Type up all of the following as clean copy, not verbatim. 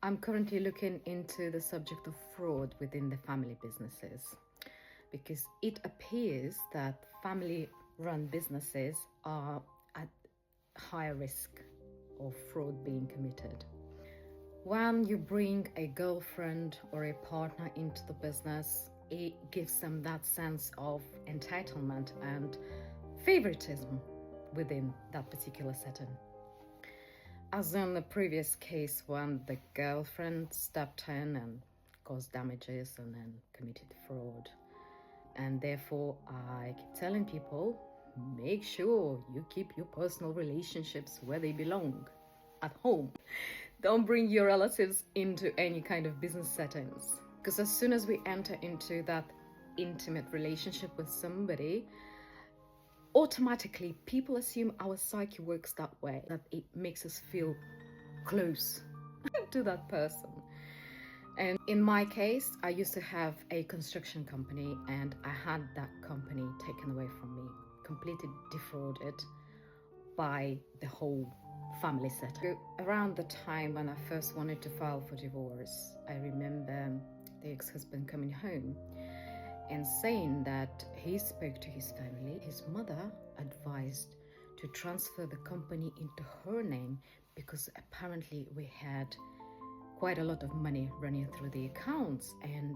I'm currently looking into the subject of fraud within the family businesses because it appears that family-run businesses are at higher risk of fraud being committed. When you bring a girlfriend or a partner into the business, it gives them that sense of entitlement and favoritism within that particular setting. As in the previous case, when the girlfriend stepped in and caused damages and then committed fraud. And therefore, I keep telling people, make sure you keep your personal relationships where they belong, at home. Don't bring your relatives into any kind of business settings. Because as soon as we enter into that intimate relationship with somebody, automatically people assume our psyche works that way, that it makes us feel close to that person. And in my case, I used to have a construction company and I had that company taken away from me, completely defrauded by the whole family setup. Around the time when I first wanted to file for divorce, I remember the ex-husband coming home and saying that he spoke to his family. His mother advised to transfer the company into her name because apparently we had quite a lot of money running through the accounts, and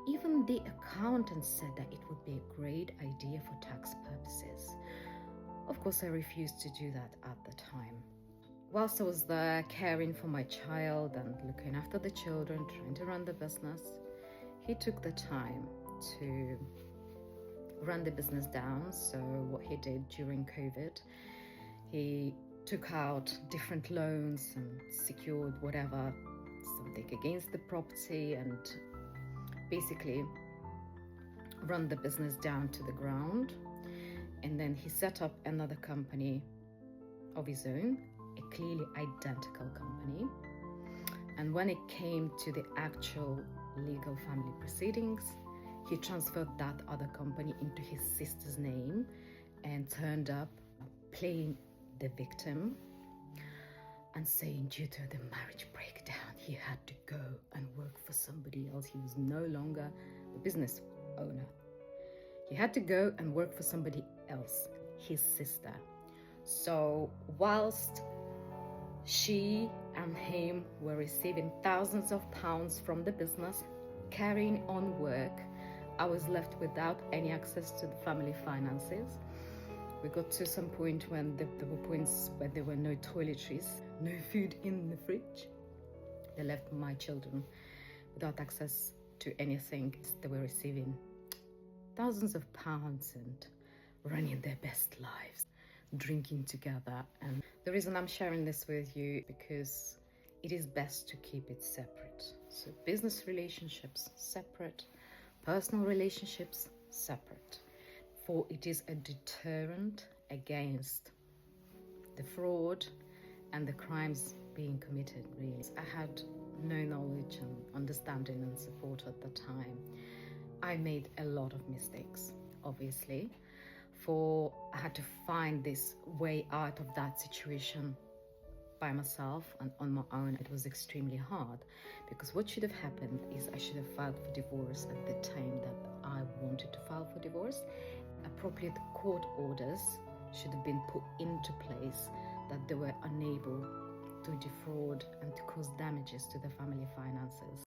even the accountant said that it would be a great idea for tax purposes. Of course, I refused to do that at the time. Whilst I was there caring for my child and looking after the children, trying to run the business, he took the time to run the business down. So what he did during COVID, he took out different loans and secured whatever, something against the property, and basically run the business down to the ground. And then he set up another company of his own, a clearly identical company. And when it came to the actual legal family proceedings, he transferred that other company into his sister's name and turned up playing the victim and saying due to the marriage breakdown, he had to go and work for somebody else. He was no longer the business owner. He had to go and work for somebody else, his sister. So whilst she and him were receiving thousands of pounds from the business, carrying on work, I was left without any access to the family finances. We got to some point when there were points where there were no toiletries, no food in the fridge. They left my children without access to anything. They were receiving thousands of pounds and running their best lives, drinking together. And the reason I'm sharing this with you, because it is best to keep it separate. So business relationships separate, personal relationships separate, for it is a deterrent against the fraud and the crimes being committed, really. I had no knowledge and understanding and support at the time. I made a lot of mistakes, obviously, for I had to find this way out of that situation by myself and on my own. It was extremely hard because what should have happened is I should have filed for divorce at the time that I wanted to file for divorce. Appropriate court orders should have been put into place that they were unable to defraud and to cause damages to the family finances.